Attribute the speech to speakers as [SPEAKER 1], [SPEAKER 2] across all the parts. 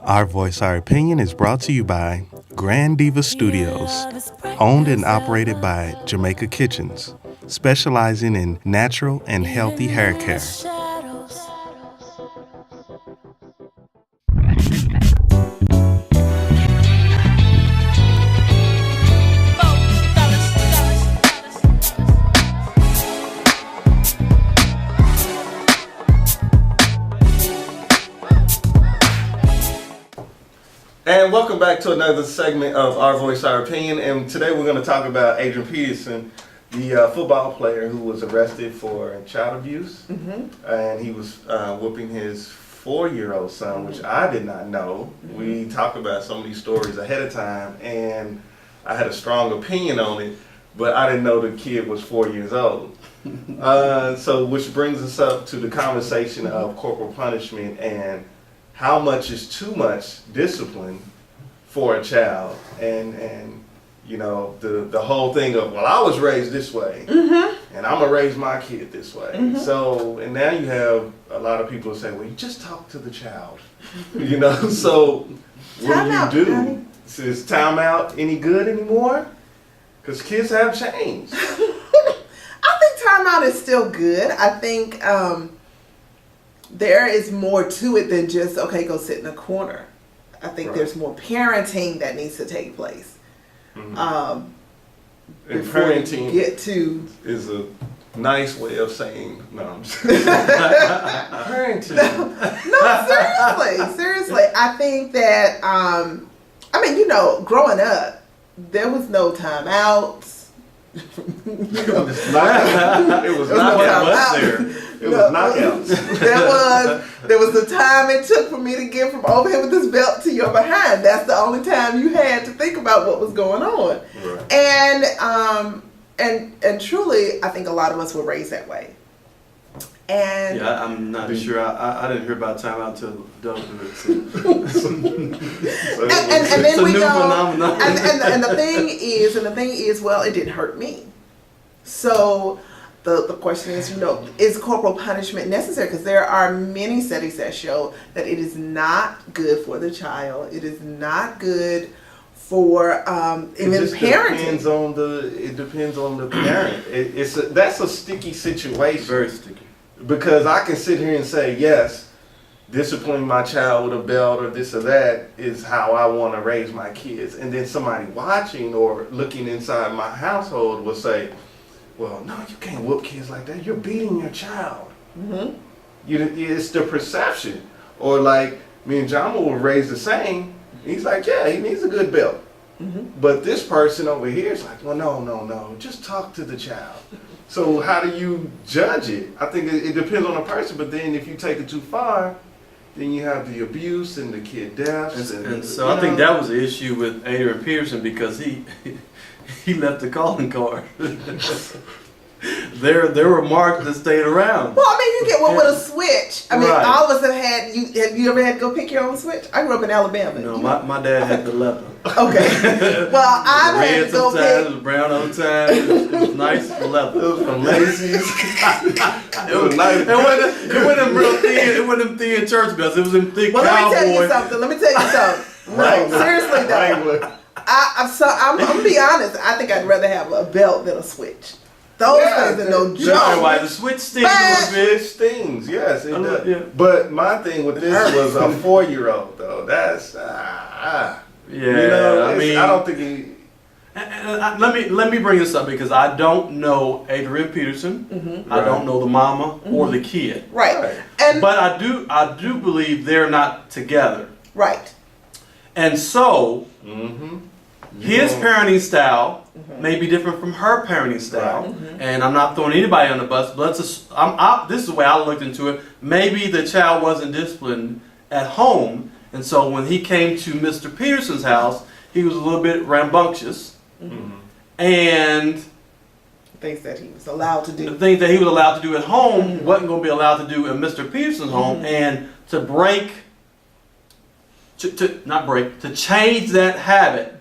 [SPEAKER 1] Our Voice, Our Opinion is brought to you by Grand Diva Studios, owned and operated by Jamaica Kitchens, specializing in natural and healthy hair care.
[SPEAKER 2] And welcome back to another segment of Our Voice, Our Opinion. And today we're going to talk about Adrian Peterson, the football player who was arrested for child abuse. And he was whooping his 4-year-old son, which I did not know. We talked about some of these stories ahead of time, and I had a strong opinion on it, but I didn't know the kid was 4 years old. So which brings us up to the conversation of corporal punishment and how much is too much discipline for a child, and you know the whole thing of, well, I was raised this way, and I'm gonna raise my kid this way. So, and now you have a lot of people who say, well, you just talk to the child, you know. So what do you do? Is timeout any good anymore? Because kids have changed.
[SPEAKER 3] I think timeout is still good. I think there is more to it than just, okay, go sit in a corner. I think there's more parenting that needs to take place.
[SPEAKER 2] And
[SPEAKER 3] Before
[SPEAKER 2] parenting
[SPEAKER 3] you get to
[SPEAKER 2] is a nice way of saying no. I'm just parenting.
[SPEAKER 3] No, seriously. I think that I mean, you know, growing up, there was no timeouts.
[SPEAKER 2] It was knockouts. It was knockouts.
[SPEAKER 3] There was the time it took for me to get from over here with this belt to your behind. That's the only time you had to think about what was going on. Right. And truly, I think a lot of us were raised that way. And
[SPEAKER 4] yeah, I'm not sure. I didn't hear about timeout till adulthood.
[SPEAKER 3] and then we go.
[SPEAKER 4] Phenomenon.
[SPEAKER 3] And the thing is, well, it didn't hurt me. So the question is, you know, is corporal punishment necessary? Because there are many studies that show that it is not good for the child. It is not good for even parenting.
[SPEAKER 2] It depends on the parent. That's a sticky situation.
[SPEAKER 4] Very sticky.
[SPEAKER 2] Because I can sit here and say, yes, disciplining my child with a belt or this or that is how I want to raise my kids. And then somebody watching or looking inside my household will say, well, no, you can't whoop kids like that. You're beating your child. It's the perception. Or like me and John were raised the same. He's like, yeah, he needs a good belt. But this person over here is like, well, no, just talk to the child. So how do you judge it? I think it depends on the person, but then if you take it too far, then you have the abuse and the kid deaths.
[SPEAKER 4] And so I think that was the issue with Adrian Peterson, because he left the calling card. There were marks that stayed around.
[SPEAKER 3] Well, I mean, you get one with a switch. I mean,
[SPEAKER 4] Right.
[SPEAKER 3] all of us have had. Have you ever had to go pick your own switch? I grew up in Alabama.
[SPEAKER 4] No, my dad had the leather.
[SPEAKER 3] Okay. Well, I've had
[SPEAKER 4] Red
[SPEAKER 3] to go
[SPEAKER 4] sometimes, it
[SPEAKER 3] pick.
[SPEAKER 4] was brown other times. It was nice leather.
[SPEAKER 2] It was from Macy's. It was nice.
[SPEAKER 4] It wasn't real thin. It wasn't them thin church belts. It was them thick
[SPEAKER 3] Well,
[SPEAKER 4] cowboy.
[SPEAKER 3] let me tell you something. No, seriously though.
[SPEAKER 2] Wrangler.
[SPEAKER 3] I'm gonna be honest. I think I'd rather have a belt than a switch. Those things are no
[SPEAKER 4] You know why
[SPEAKER 3] joke.
[SPEAKER 4] the switch stings a little
[SPEAKER 2] It
[SPEAKER 4] bit.
[SPEAKER 2] stings, yes, it does.
[SPEAKER 4] Yeah.
[SPEAKER 2] But my thing with this was a 4-year-old though. That's
[SPEAKER 4] Yeah,
[SPEAKER 2] you know,
[SPEAKER 4] I mean,
[SPEAKER 2] I don't think he.
[SPEAKER 4] let me bring this up because I don't know Adrian Peterson. I don't know the mama or the kid.
[SPEAKER 3] Right. And
[SPEAKER 4] But I do believe they're not together.
[SPEAKER 3] right.
[SPEAKER 4] And so his parenting style may be different from her parenting style. And I'm not throwing anybody on the bus, but this is the way I looked into it. Maybe the child wasn't disciplined at home, and so when he came to Mr. Peterson's house, he was a little bit rambunctious. And
[SPEAKER 3] Things that he was allowed to
[SPEAKER 4] the
[SPEAKER 3] do.
[SPEAKER 4] things that he was allowed to do at home wasn't going to be allowed to do in Mr. Peterson's home. And to change that habit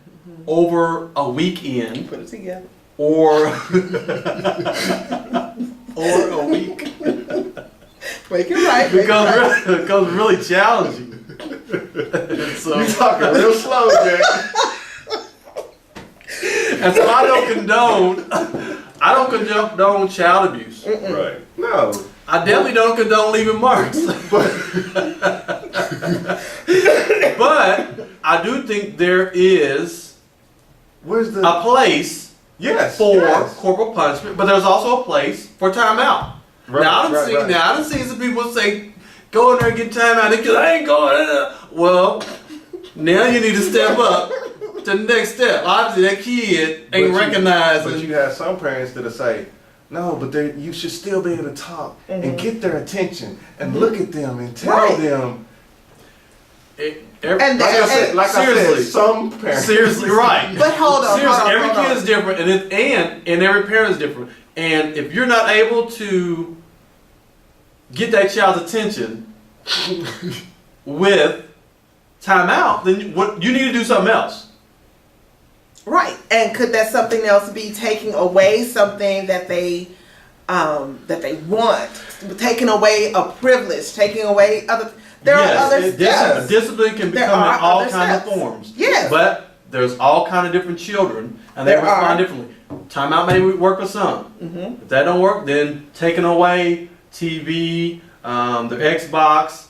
[SPEAKER 4] over a weekend
[SPEAKER 3] Put it together.
[SPEAKER 4] or a week
[SPEAKER 3] Make it right.
[SPEAKER 4] becomes really challenging. So,
[SPEAKER 2] You talking real slow, Jack.
[SPEAKER 4] and so I don't condone child abuse.
[SPEAKER 2] Right. No.
[SPEAKER 4] I definitely don't condone leaving marks. But I do think there is
[SPEAKER 2] Where's the
[SPEAKER 4] a place
[SPEAKER 2] yes
[SPEAKER 4] for
[SPEAKER 2] yes.
[SPEAKER 4] corporal punishment, but there's also a place for timeout.
[SPEAKER 2] Right,
[SPEAKER 4] Now I done seen some people say, go in there and get timeout because I ain't going in there. Well, now you need to step up to the next step. Obviously that kid ain't recognized.
[SPEAKER 2] But you have some parents that'll say, no, but you should still be able to talk and get their attention and look at them and tell
[SPEAKER 3] Right.
[SPEAKER 2] them.
[SPEAKER 3] And
[SPEAKER 2] Like I
[SPEAKER 4] seriously.
[SPEAKER 2] said, some parents.
[SPEAKER 4] Seriously, right.
[SPEAKER 3] But hold on,
[SPEAKER 4] Seriously,
[SPEAKER 3] hold on,
[SPEAKER 4] every
[SPEAKER 3] hold
[SPEAKER 4] kid
[SPEAKER 3] on.
[SPEAKER 4] is different, and every parent is different. And if you're not able to get that child's attention with timeout, then what you need to do something else.
[SPEAKER 3] Right. And could that something else be taking away something that they want? Taking away a privilege, taking away other there are other steps.
[SPEAKER 4] Discipline can
[SPEAKER 3] There
[SPEAKER 4] become in
[SPEAKER 3] are
[SPEAKER 4] all
[SPEAKER 3] other
[SPEAKER 4] kinds of
[SPEAKER 3] steps.
[SPEAKER 4] forms.
[SPEAKER 3] Yes.
[SPEAKER 4] But there's all kind of different children, and they
[SPEAKER 3] There
[SPEAKER 4] respond
[SPEAKER 3] are.
[SPEAKER 4] differently. Timeout may work for some. If that don't work, then taking away TV, the Xbox,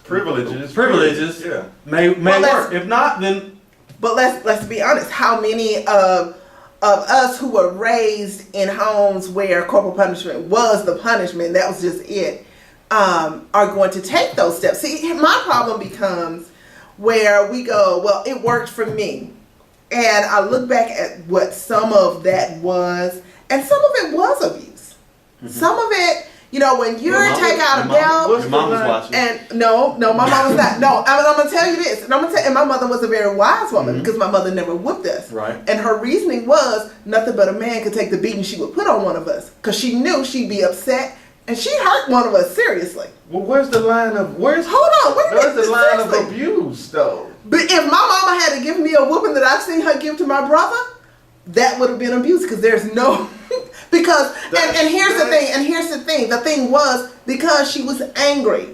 [SPEAKER 4] privileges
[SPEAKER 2] Yeah.
[SPEAKER 4] may
[SPEAKER 3] Well,
[SPEAKER 4] work. If not, then
[SPEAKER 3] But let's be honest. How many of us who were raised in homes where corporal punishment was the punishment, that was just it, are going to take those steps? See, my problem becomes where we go, well, it worked for me. And I look back at what some of that was, and some of it was abuse. Some of it, when you're take out a belt,
[SPEAKER 4] Your mom was watching.
[SPEAKER 3] and no, my mom was not. No, I'm gonna tell you this, and and my mother was a very wise woman because my mother never whipped us.
[SPEAKER 4] Right.
[SPEAKER 3] And her reasoning was nothing but a man could take the beating she would put on one of us, because she knew she'd be upset and she hurt one of us seriously.
[SPEAKER 2] Well, where's the line of
[SPEAKER 3] Hold on, wait a
[SPEAKER 2] Where's
[SPEAKER 3] minute,
[SPEAKER 2] the line of
[SPEAKER 3] seriously.
[SPEAKER 2] abuse, though?
[SPEAKER 3] But if my mama had to give me a whooping that I've seen her give to my brother, that would have been abuse, because there's no because and here's the thing. The thing was because she was angry.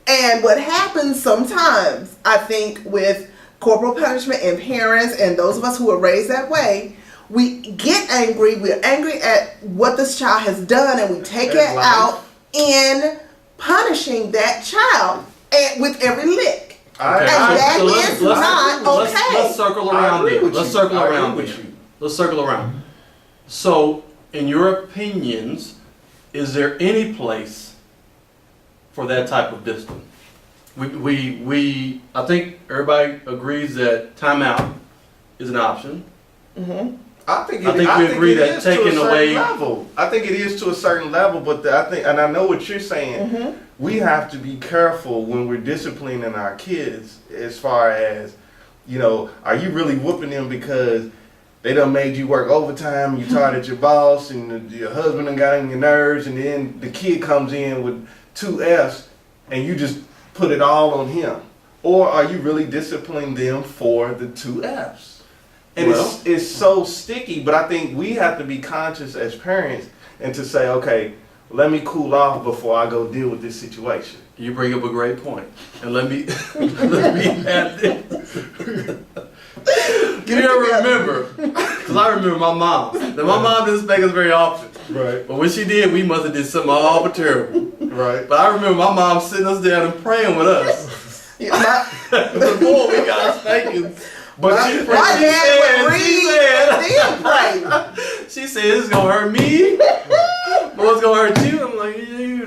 [SPEAKER 3] And what happens sometimes, I think, with corporal punishment and parents and those of us who are raised that way, we get angry. We're angry at what this child has done, and we take
[SPEAKER 2] That's
[SPEAKER 3] it
[SPEAKER 2] life.
[SPEAKER 3] out in punishing that child and with every lick.
[SPEAKER 2] I
[SPEAKER 3] that
[SPEAKER 2] agree.
[SPEAKER 3] is not okay.
[SPEAKER 4] Let's circle
[SPEAKER 2] I
[SPEAKER 4] around
[SPEAKER 2] agree
[SPEAKER 4] then.
[SPEAKER 2] with
[SPEAKER 4] Let's
[SPEAKER 2] you.
[SPEAKER 4] circle
[SPEAKER 2] I agree
[SPEAKER 4] around
[SPEAKER 2] with
[SPEAKER 4] then.
[SPEAKER 2] you.
[SPEAKER 4] Let's circle around. So, in your opinions, is there any place for that type of discipline? I think everybody agrees that timeout is an option.
[SPEAKER 2] I think
[SPEAKER 4] we agree
[SPEAKER 2] it
[SPEAKER 4] that
[SPEAKER 2] is to a
[SPEAKER 4] taking
[SPEAKER 2] certain
[SPEAKER 4] away-
[SPEAKER 2] level. I think it is to a certain level, but and I know what you're saying. We have to be careful when we're disciplining our kids, as far as, are you really whooping them because they done made you work overtime, you tired at your boss, and your husband done got on your nerves, and then the kid comes in with 2 Fs, and you just put it all on him? Or are you really disciplining them for the 2 Fs? And
[SPEAKER 4] Well-
[SPEAKER 2] it's so sticky, but I think we have to be conscious as parents and to say, okay, let me cool off before I go deal with this situation.
[SPEAKER 4] You bring up a great point, and let me add this. You ever remember? Because I remember my mom. Now my mom didn't spank us very often,
[SPEAKER 2] Right.
[SPEAKER 4] but when she did, we must have did something all but terrible.
[SPEAKER 2] Right.
[SPEAKER 4] But I remember my mom sitting us down and praying with us before we got our spankings. But
[SPEAKER 3] My dad would read, then pray.
[SPEAKER 4] she said, "This is gonna hurt me, but it's gonna hurt you." I'm like, "You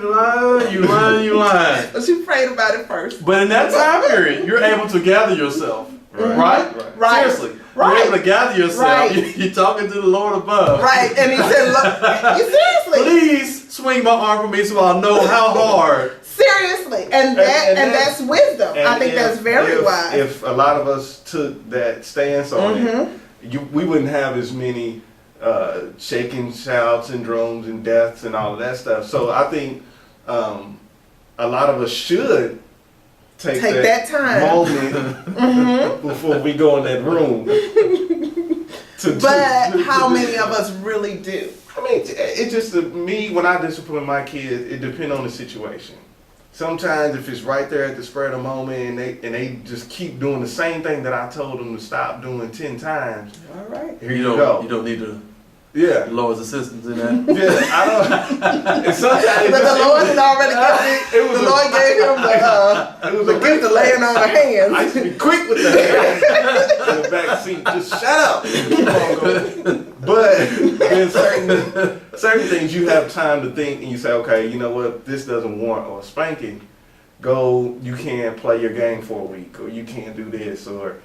[SPEAKER 4] lying."
[SPEAKER 3] But she prayed about it first.
[SPEAKER 4] But in that time period, you're able to gather yourself, right?
[SPEAKER 3] Right.
[SPEAKER 4] Seriously,
[SPEAKER 3] Right.
[SPEAKER 4] you're able to gather yourself.
[SPEAKER 3] Right.
[SPEAKER 4] You're talking to the Lord above.
[SPEAKER 3] Right. And he said, look, you seriously.
[SPEAKER 4] Please swing my arm for me so I'll know how hard.
[SPEAKER 3] Seriously. And that's wisdom. I
[SPEAKER 2] And
[SPEAKER 3] think that's very wise.
[SPEAKER 2] If a lot of us took that stance on it, we wouldn't have as many shaking child syndromes and deaths and all of that stuff. So I think a lot of us should take
[SPEAKER 3] that time.
[SPEAKER 2] moment before we go in that room.
[SPEAKER 3] But how many of us really do?
[SPEAKER 2] I mean, it just me when I discipline my kids, it depends on the situation. sometimes if it's right there at the spur of the moment and they just keep doing the same thing that I told them to stop doing 10 times,
[SPEAKER 3] All right.
[SPEAKER 2] here you go.
[SPEAKER 4] You don't need to
[SPEAKER 2] Yeah.
[SPEAKER 4] Lord's assistance in that.
[SPEAKER 2] Yeah, I don't. And sometimes
[SPEAKER 3] But the Lord had already given the Lord gave him the gift of laying on the
[SPEAKER 2] I
[SPEAKER 3] hands.
[SPEAKER 2] used to be quick with the hands in the back seat. Just shut up. Keep on going. But then certain things you have time to think and you say, okay, you know what, this doesn't warrant a spanking. Go, you can't play your game for a week, or you can't do this, or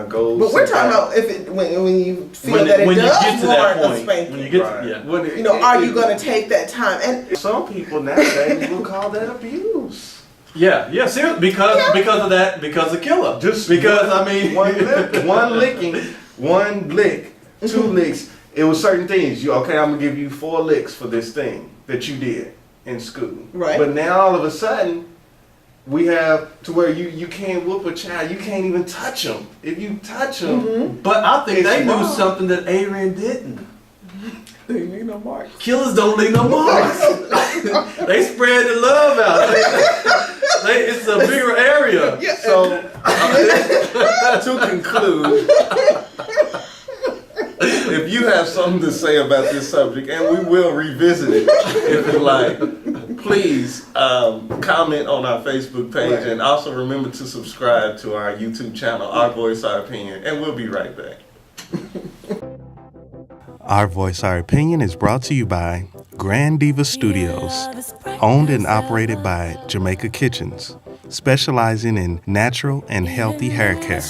[SPEAKER 2] go.
[SPEAKER 3] But we're
[SPEAKER 2] sit
[SPEAKER 3] talking
[SPEAKER 2] down.
[SPEAKER 3] about if it when you feel that it
[SPEAKER 4] when you
[SPEAKER 3] does
[SPEAKER 4] get to that
[SPEAKER 3] warrant a
[SPEAKER 4] point,
[SPEAKER 3] spanking.
[SPEAKER 4] when you get
[SPEAKER 2] Right.
[SPEAKER 4] to, yeah.
[SPEAKER 2] When it-
[SPEAKER 3] Are you going to take that time? And
[SPEAKER 2] Some people nowadays will call that abuse.
[SPEAKER 4] Yeah, seriously, because of that, because of killer.
[SPEAKER 2] Just
[SPEAKER 4] because
[SPEAKER 2] one-
[SPEAKER 4] I mean,
[SPEAKER 2] one licking, one lick, two licks. It was certain things. Okay, I'm gonna give you 4 licks for this thing that you did in school.
[SPEAKER 3] Right.
[SPEAKER 2] But now all of a sudden, we have to where you can't whoop a child. You can't even touch them. If you touch them,
[SPEAKER 4] but I think
[SPEAKER 2] It's
[SPEAKER 4] they knew
[SPEAKER 2] wrong.
[SPEAKER 4] something that Aaron didn't.
[SPEAKER 3] they need no marks.
[SPEAKER 4] Killers don't leave no marks. They spread the love out. It's a bigger area.
[SPEAKER 2] so to conclude. If you have something to say about this subject, and we will revisit it if you like, please comment on our Facebook page,
[SPEAKER 3] Right.
[SPEAKER 2] and also remember to subscribe to our YouTube channel, Our Voice, Our Opinion, and we'll be right back.
[SPEAKER 1] Our Voice, Our Opinion is brought to you by Grand Diva Studios, owned and operated by Jamaica Kitchens, specializing in natural and healthy hair care.